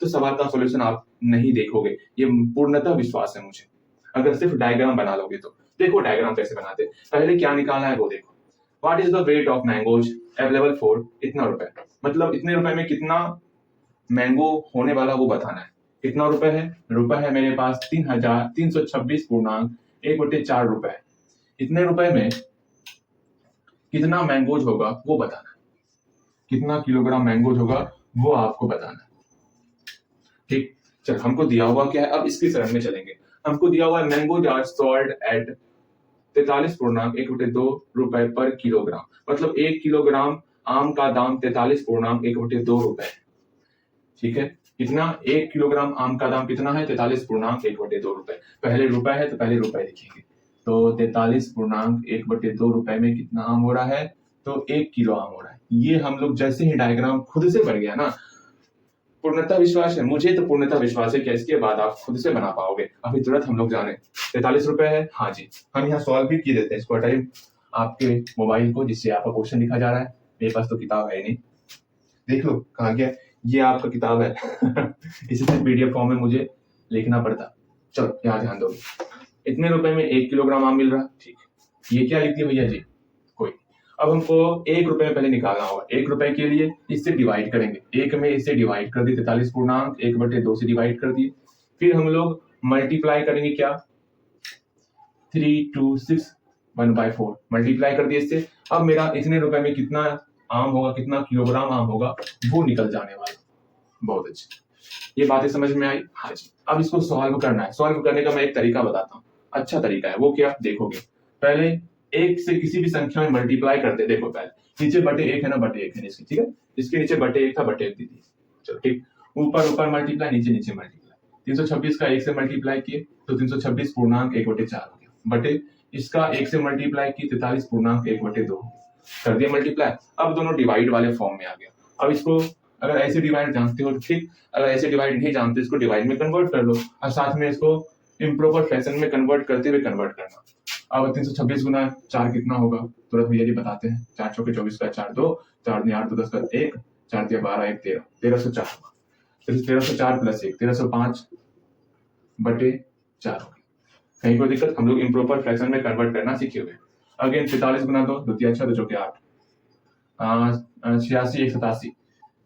तो सवाल का सॉल्यूशन आप नहीं देखोगे, ये पूर्णतः विश्वास है मुझे। अगर सिर्फ डायग्राम बना लोगे तो देखो डायग्राम कैसे बनाते। पहले क्या निकालना है वो देखो, what is the weight of mangoes available for इतना रुपए, मतलब इतने रुपए में कितना मैंगो होने वाला वो बताना है। कितना रुपए है? रुपए है मेरे पास 3,326.1/4 रुपए। इतने रुपए में कितना मैंगोज होगा वो बताना है, कितना किलोग्राम मैंगोज होगा वो आपको बताना है, ठीक। चल हमको दिया हुआ क्या है, अब इसकी शरण में चलेंगे। हमको दिया हुआ है मैंगोज आर सोल्ड एट 43.1/2 रुपए पर किलोग्राम, मतलब 1 किलोग्राम आम का दाम 43.1/2 रुपए, ठीक है। कितना? 1 किलोग्राम आम का दाम कितना है? 43.1/2 रुपए। पहले रुपए है तो पहले रुपए लिखेंगे, तो 43.1/2 रुपए में कितना आम हो रहा है? तो 1 किलो आम हो रहा है। ये हम लोग जैसे ही डायग्राम खुद से बन गया ना, पूर्णतः विश्वास है, मुझे तो पूर्णतः विश्वास है कि इसके बाद आप खुद से बना पाओगे। अभी तुरंत हम लोग जाने 43 रुपए है, हाँ जी, हम यहाँ सॉल्व भी किए देते हैं इसको हटाइए आपके मोबाइल को, जिससे आपका क्वेश्चन लिखा जा रहा है। मेरे पास तो किताब है नहीं, देख लो कहाँ गया, ये आपका किताब है इसे सिर्फ पीडीएफ फॉर्म में मुझे लिखना पड़ता। चलो यहाँ ध्यान दो, इतने रुपए में 1 किलोग्राम आम मिल रहा, ठीक, ये क्या लिख दिया भैया जी, कोई। अब हमको 1 रुपए में पहले निकालना होगा। 1 रुपए के लिए इससे डिवाइड करेंगे, 1 में इसे डिवाइड कर दिए, 43 पूर्णांक 1/2 से डिवाइड कर दिए। फिर हम लोग मल्टीप्लाई करेंगे, क्या 3 2 6 1/4 मल्टीप्लाई कर दिए इससे। अब मेरा इतने रुपए में कितना आम होगा, कितना किलोग्राम आम होगा, वो निकल जाने वाला। बहुत अच्छी, ये बातें समझ में आई, हाँ जी। अब इसको सॉल्व करना है। सॉल्व करने का मैं एक तरीका बताता हूँ, अच्छा तरीका है, वो क्या देखोगे। पहले 1 से किसी भी संख्या में मल्टीप्लाई करते, देखो पहले नीचे बटे 1 है ना, बटे 1 है इसके, ठीक है, इसके नीचे बटे 1 था, बटे 1 दी थी, चलो ठीक। ऊपर ऊपर मल्टीप्लाई, नीचे नीचे मल्टीप्लाई। 326 का 1 से मल्टीप्लाई किए तो 326 पूर्णांक 1/4 हो गया, बटे इसका 1 से मल्टीप्लाई की 43 पूर्णांक 1/2 कर दिया मल्टीप्लाई। अब दोनों डिवाइड वाले फॉर्म में आ गया। अब इसको अगर ऐसे डिवाइड जानते हो तो ठीक, अगर ऐसे डिवाइड नहीं जानते इसको डिवाइड में कन्वर्ट कर लो, और साथ में इसको इम्प्रॉपर फैशन में कन्वर्ट करते हुए कन्वर्ट करना। अब 326 गुना 4 कितना होगा, तुरंत भैया जी बताते हैं। 4 चौके 24 का 4 2, 4 दूनी 8 2 10 का 1, 4 दिया 12 1 13, 1304 होगा। 1304 प्लस 1 1305 बटे 4 होगा। कहीं कोई दिक्कत, हम लोग इम्प्रॉपर फ्रैक्शन में कन्वर्ट करना सीखे हुए। अगेन 43 गुना 2, 2 6 2 चौके 8, 86 1 87,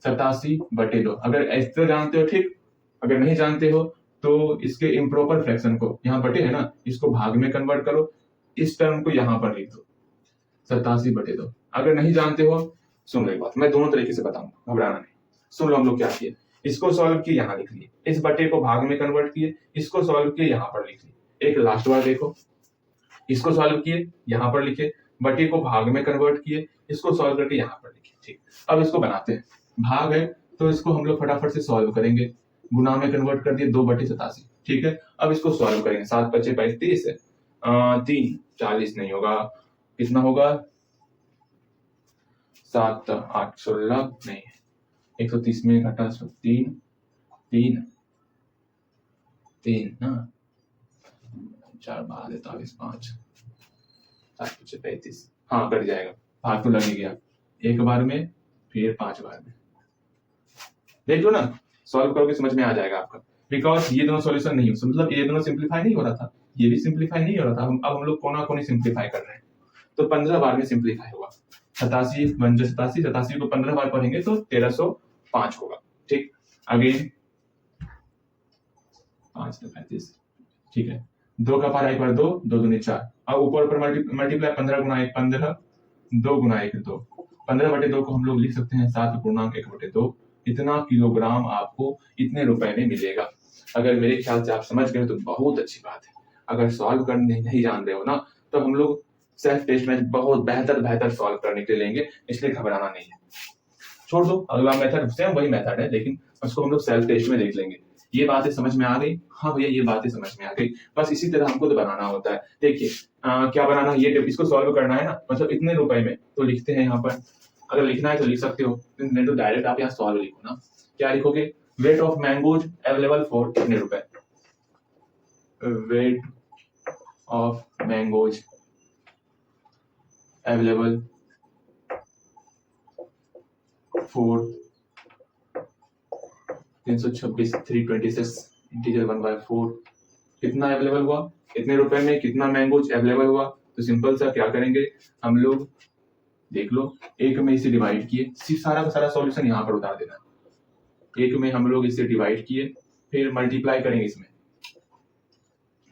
87/2। अगर ऐसे जानते हो ठीक, अगर नहीं जानते हो तो इसके इम्प्रॉपर फ्रैक्शन को, यहाँ बटे है ना, इसको भाग में कन्वर्ट करो, इस टर्म को यहाँ पर लिख दो 87/2। अगर नहीं जानते हो, सुन लो एक बात, मैं दोनों तरीके से बताऊंगा, घबराना नहीं। सुन लो हम लोग क्या किए, इसको सॉल्व किए, यहाँ लिख लिए, इस बटे को भाग में कन्वर्ट किए, इसको सॉल्व किए, यहाँ पर लिख लिए। एक लास्ट बार देखो, इसको सॉल्व किए, यहाँ पर लिखे, बटे को भाग में कन्वर्ट किए, इसको सॉल्व करके यहाँ पर लिखे, ठीक। अब इसको बनाते हैं, भाग है तो इसको हम लोग फटाफट से सॉल्व करेंगे, गुना में कन्वर्ट कर दिए 2/87, ठीक है। अब इसको सॉल्व करेंगे, 7 × 5 = 30 है, 3 40 नहीं होगा, कितना होगा, 7 8 16 नहीं, 130 में घटा 3 3 3 ना, 4 बाहर 43 5 7 × 5 = 35, हाँ कट जाएगा, भाग तो लग ही गया, एक बार में फिर 5 बार में। देख लो ना, सॉल्व करोगे समझ में आ जाएगा आपका। बिकॉज ये दोनों सॉल्यूशन नहीं, मतलब ये दोनों सिंप्लीफाई नहीं हो रहा था, ये भी सिंप्लीफाई नहीं हो रहा था, अब हम लोग कोना कोनी सिंप्लीफाई कर रहे हैं, तो 15 बार में सिंप्लीफाई होगा। 87 बन जाए 87, 87 को 15 बार पढ़ेंगे तो 1305 होगा, ठीक। अगेन 5 से 35, ठीक है, 2 का पारा 1 बार 2, 2 दूनी 4, अब ऊपर ऊपर मल्टीप्लाई, 15 गुना 1 15, 2 गुना 1 2, 15/2 को हम लोग लिख सकते हैं 7.1/2। इतना किलोग्राम आपको इतने रुपए में मिलेगा। अगर मेरे ख्याल से आप समझ गए तो बहुत अच्छी बात है। अगर सॉल्व करने नहीं जान रहे हो ना, तो हम लोग सेल्फ टेस्ट में बहुत बेहतर सॉल्व करने के लिए लेंगे, इसलिए घबराना नहीं है। छोड़ दो, अगला मेथड सेम वही मेथड है, लेकिन उसको हम लोग सेल्फ टेस्ट में देख लेंगे। ये बातें समझ में आ गई, हाँ भैया ये बातें समझ में आ गई, बस इसी तरह हमको तो बनाना होता है। देखिए क्या बनाना, ये इसको सॉल्व करना है ना, मतलब इतने रुपए में, तो लिखते हैं यहाँ पर, अगर लिखना है तो लिख सकते हो, नहीं तो डायरेक्ट आप यहाँ सॉल्व लिखो ना। क्या लिखोगे, weight of mangoes available for कितने रुपए, weight of mangoes available for 326 326 integer 1/4 कितना अवेलेबल हुआ, इतने रुपए में कितना मैंगोज अवेलेबल हुआ। तो सिंपल सा क्या करेंगे हम लोग, देख लो, 1 में इसे डिवाइड किए, सारा का सारा सॉल्यूशन यहाँ पर उतार देना। 1 में हम लोग इसे डिवाइड किए, फिर मल्टीप्लाई करेंगे इसमें,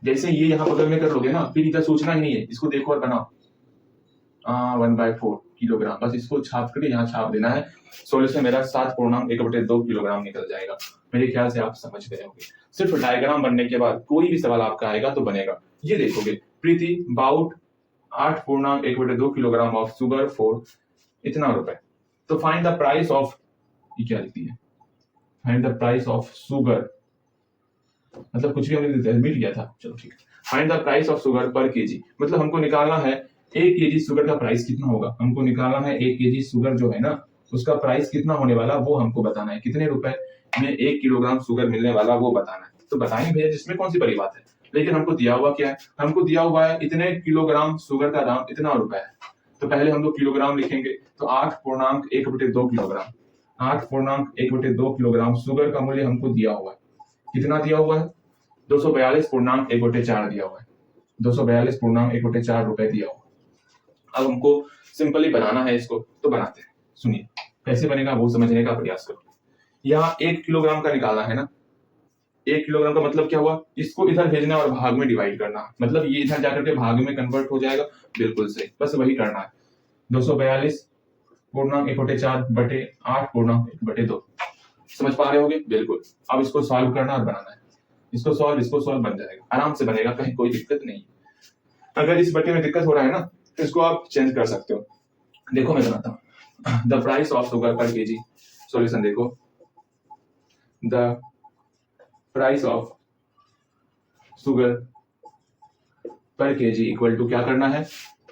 जैसे ये यहाँ बगल में कर लोगे ना, फिर इधर सोचना ही नहीं है, इसको देखो और बनाओ। 1/4 किलोग्राम, बस इसको छाप करके यहाँ छाप देना है, सॉल्यूशन मेरा 7.1/2 किलोग्राम निकल जाएगा। मेरे ख्याल से आप समझ गए होंगे। सिर्फ डायग्राम बनने के बाद कोई भी सवाल आपका आएगा तो बनेगा। ये देखोगे, Preeti about 8.1/2 kilogram of sugar for इतना रुपए, तो फाइंड द प्राइस ऑफ, ये क्या लिखती है, find the price of sugar, मतलब कुछ भी हमने मिल गया था, चलो ठीक है। Find the price of sugar पर केजी, मतलब हमको निकालना है 1 केजी शुगर का प्राइस कितना होगा, हमको निकालना है 1 केजी शुगर जो है ना, उसका प्राइस कितना होने वाला वो हमको बताना है। कितने रुपए, में 1 किलोग्राम शुगर मिलने वाला वो बताना है। तो बताएंगे भैया, जिसमें कौन सी बड़ी बात है। लेकिन हमको दिया हुआ क्या है, हमको दिया हुआ है इतने किलोग्राम शुगर का दाम इतना रुपए है। तो पहले हम लोग किलोग्राम लिखेंगे, तो 8.1/2 किलोग्राम, 8.1/2 किलोग्राम शुगर का मूल्य हमको दिया हुआ है। कितना दिया हुआ है, 242.1/4 दिया हुआ है, 242.1/4 रुपए दिया हुआ है। अब हमको सिंपली बनाना है इसको, तो बनाते हैं। सुनिए कैसे बनेगा वो समझने का प्रयास करो। यहाँ 1 किलोग्राम का निकालना है ना, 1 किलोग्राम का मतलब क्या हुआ, इसको इधर भेजना और भाग में डिवाइड करना, मतलब ये इधर जाकर के भाग में कन्वर्ट हो जाएगा। बिल्कुल सही, बस वही करना है। 242.1/4 बटे 8/1/2, समझ पा रहे होगे। बिल्कुल। अब इसको सॉल्व करना और बनाना है, इसको सॉल्व बन जाएगा, आराम से बनेगा, कहीं कोई दिक्कत नहीं। अगर इस बटे में दिक्कत हो रहा है ना, तो इसको आप चेंज कर सकते हो। देखो मैं बनाता हूँ। द प्राइस ऑफ शुगर पर केजी, सॉल्यूशन देखो, द प्राइस ऑफ शुगर पर केजी इक्वल टू क्या करना है,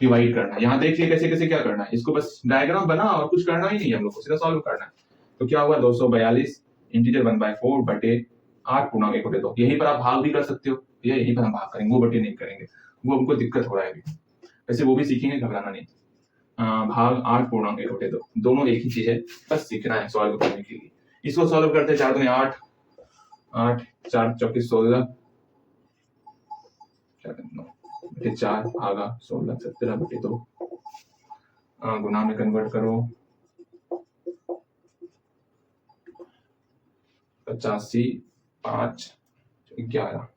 डिवाइड करना है। यहाँ देखिए कैसे कैसे क्या करना है, इसको बस डायग्राम बना और कुछ करना ही नहीं है हम लोग को, सीधा सॉल्व करना है। तो क्या हुआ, 242 इंटीजर 1/4 बटे 8/1/2। यहीं पर आप भाग भी कर सकते हो, यहीं पर हम भाग करेंगे, वो बटे नहीं करेंगे, वो हमको दिक्कत हो रहा है अभी। वैसे वो भी सीखेंगे, घबराना नहीं। भाग 8/1/2, दोनों एक ही चीज है, बस सीखना है सॉल्व करने के लिए। इसको सॉल्व करते हैं, 4 दूनी 8, 8 4 चौकी 16, 4 भागा 16, 17/2, गुना में कन्वर्ट करो, 85, 5, 11।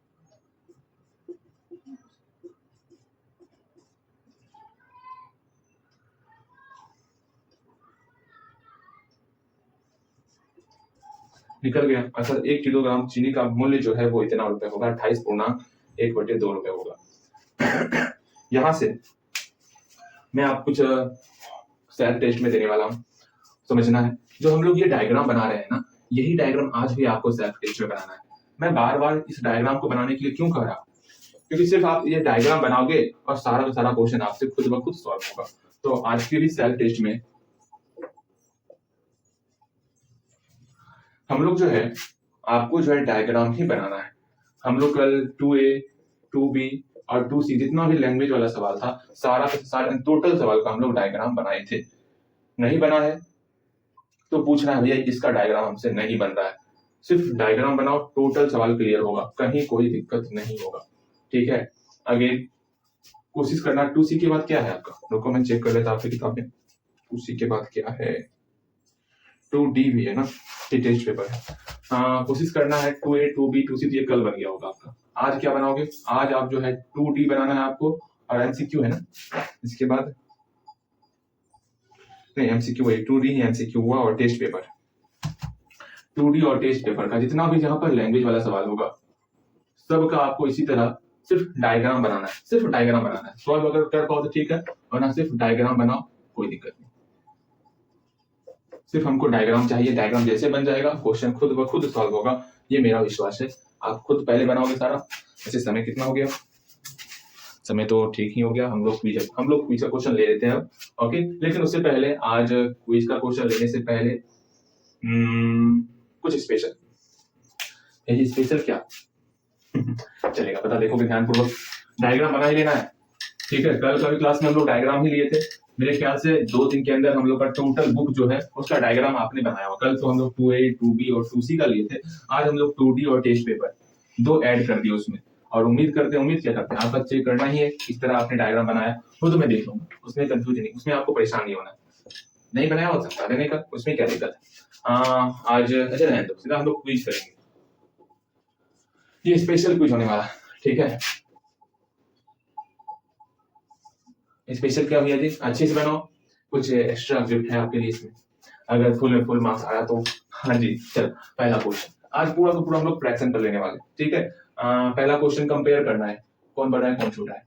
निकल गया। असल 1 किलोग्राम चीनी का मूल्य जो है वो इतना रुपए होगा, 28.1/2 रुपए होगा। यहां से मैं आप कुछ सेल्फ टेस्ट में देने वाला हूँ, समझना है। जो हम लोग ये डायग्राम बना रहे हैं ना, यही डायग्राम आज भी आपको सेल्फ टेस्ट में बनाना है। मैं बार बार इस डायग्राम को बनाने के लिए क्यों कह रहा हूँ, क्योंकि सिर्फ आप ये डायग्राम बनाओगे और सारा का सारा क्वेश्चन आपसे खुद ब खुद सॉल्व होगा। तो आज के भी सेल्फ टेस्ट में हम लोग जो है, आपको जो है डायग्राम ही बनाना है। हम लोग कल 2A 2B और 2C जितना भी लैंग्वेज वाला सवाल था, सारा टोटल सवाल का हम लोग डायग्राम बनाए थे। नहीं बना है तो पूछना है भैया, इसका डायग्राम हमसे नहीं बन रहा है। सिर्फ डायग्राम बनाओ, टोटल सवाल क्लियर होगा, कहीं कोई दिक्कत नहीं होगा। ठीक है, अगेन कोशिश करना। 2C के बाद क्या है आपका, रुको मैं चेक कर लेता आपकी किताब में। 2C के बाद क्या है, 2D भी है ना, टेस्ट पेपर है। कोशिश करना है 2A 2B 2C, तो ये कल बन गया होगा आपका। आज क्या बनाओगे, आज आप जो है 2D बनाना है आपको, और MCQ है ना इसके बाद, नहीं MCQ है, 2D ही MCQ हुआ, और टेस्ट पेपर। 2D और टेस्ट पेपर का जितना भी जहां पर लैंग्वेज वाला सवाल होगा, सबका आपको इसी तरह सिर्फ डायग्राम बनाना है, सिर्फ डायग्राम बनाना है। सॉल्व अगर कर पाओ तो ठीक है, वरना सिर्फ डायग्राम बनाओ, कोई दिक्कत नहीं। सिर्फ हमको डायग्राम चाहिए, डायग्राम जैसे बन जाएगा क्वेश्चन खुद ब खुद सॉल्व होगा, ये मेरा विश्वास है। आप खुद पहले बनाओगे सारा। वैसे समय कितना हो गया, समय तो ठीक ही हो गया। हम लोग क्विज का क्वेश्चन ले लेते हैं अब, ओके। लेकिन उससे पहले, आज क्विज का क्वेश्चन लेने से पहले कुछ स्पेशल। ये स्पेशल क्या चलेगा पता, देखोगे ध्यानपूर्वक, डायग्राम बना ही लेना है। ठीक है, कल कभी क्लास में हम लोग डायग्राम ही लिए थे। मेरे ख्याल से 2 दिन के अंदर हम लोग का टोटल बुक जो है उसका डायग्राम आपने बनाया हुआ। कल तो हम लोग 2A 2B और 2C का लिए थे, आज हम लोग 2D और टेस्ट पेपर 2 ऐड कर दिए उसमें। और उम्मीद क्या करते हैं, आपका चेक करना ही है, इस तरह आपने डायग्राम बनाया वो तो मैं देख लूंगा, उसमें कंफ्यूजन नहीं, उसमें आपको परेशान नहीं होना। नहीं बनाया हो सकता देने का, उसमें क्या दिक्कत है। आज अच्छा रहने दो, सीधा हम लोग क्विज करेंगे। ये स्पेशल क्विज होने वाला, ठीक है। स्पेशल क्या भैया जी, अच्छे से बनाओ, कुछ एक्स्ट्रा गिफ्ट है आपके लिए इसमें, अगर फुल मार्क्स आया तो। हाँ जी, चल पहला क्वेश्चन, आज पूरा का पूरा हम लोग फ्रैक्शन पर लेने वाले, ठीक है। पहला क्वेश्चन कंपेयर करना है, कौन बड़ा है कौन छोटा है।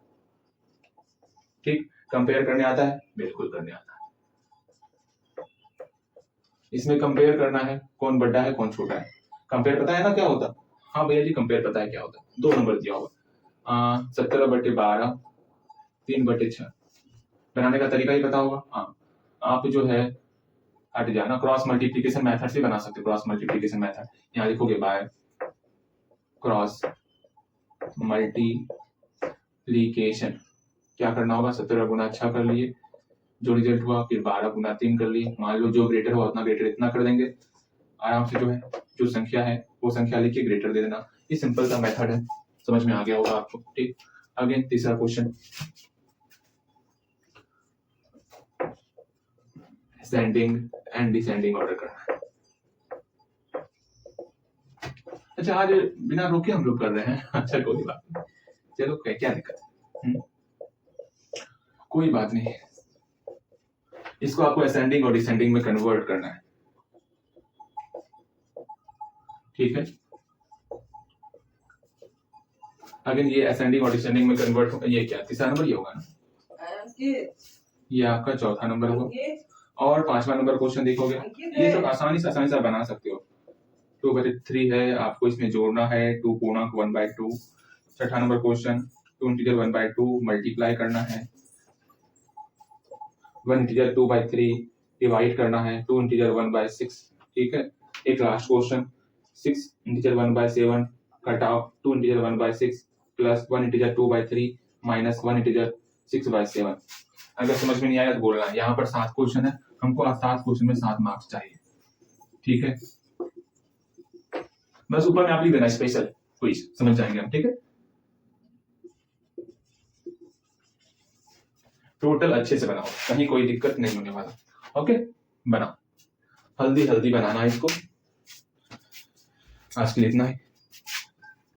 ठीक, कंपेयर करने आता है, बिल्कुल करने आता है। इसमें कंपेयर करना है कौन बड़ा है कौन छोटा है। कंपेयर पता है ना क्या होता, हाँ भैया जी कंपेयर पता है क्या होता, 2 नंबर दिया होगा, 17/12 3/6। बनाने का तरीका ही पता होगा। हाँ, आप जो है हट जाना। क्रॉस मल्टीप्लीकेशन मेथड से बना सकते हो। क्रॉस मल्टीप्लीकेशन मेथड यहाँ लिखोगे बाय क्रॉस मल्टीप्लीकेशन। क्या करना होगा, 17 गुना 6 कर लिए जो रिजल्ट हुआ, फिर 12 गुना 3 कर लिए। मान लो जो ग्रेटर हुआ उतना ग्रेटर इतना कर देंगे। आराम से जो है जो संख्या है वो संख्या लिख के ग्रेटर दे देना। ये सिंपल सा मेथड है, समझ में आ गया होगा आपको। ठीक, अगेन तीसरा question, ascending and descending order करना है। अच्छा आज बिना रोके हम लोग कर रहे हैं। अच्छा कोई बात नहीं, चलो क्या दिक्कत है, कोई बात नहीं। इसको आपको असेंडिंग और डिसेंडिंग में कन्वर्ट करना है, ठीक है। अगेन ये असेंडिंग और डिसेंडिंग में कन्वर्ट होगा। ये क्या तीसरा नंबर ही होगा ना, ये आपका चौथा नंबर होगा। और 5वां नंबर क्वेश्चन देखोगे, ये सब आसानी से बना सकते हो। 2/3 है, आपको इसमें जोड़ना है 2 पूर्णांक 1/2। 6ठा नंबर क्वेश्चन 2 इंटीजर 1/2 मल्टीप्लाई करना है, 1 इंटीजर 2/3 डिवाइड करना है 2 इंटीजर 1/6, ठीक है। एक लास्ट क्वेश्चन 6 इंटीजर 1/7 घटाओ 2 integer 1/6 plus 1 integer 2/3 minus 1 integer 6/7। अगर समझ में नहीं आया तो बोलना। यहाँ पर 7 क्वेश्चन है, हमको 7 क्वेश्चन में 7 मार्क्स चाहिए, ठीक है। बस ऊपर में आप लिख देना स्पेशल क्विज, समझ जाएंगे हम, ठीक है। टोटल अच्छे से बनाओ, कहीं कोई दिक्कत नहीं होने वाला। ओके, बनाओ, हल्दी हल्दी बनाना है इसको। आज के लिए इतना ही।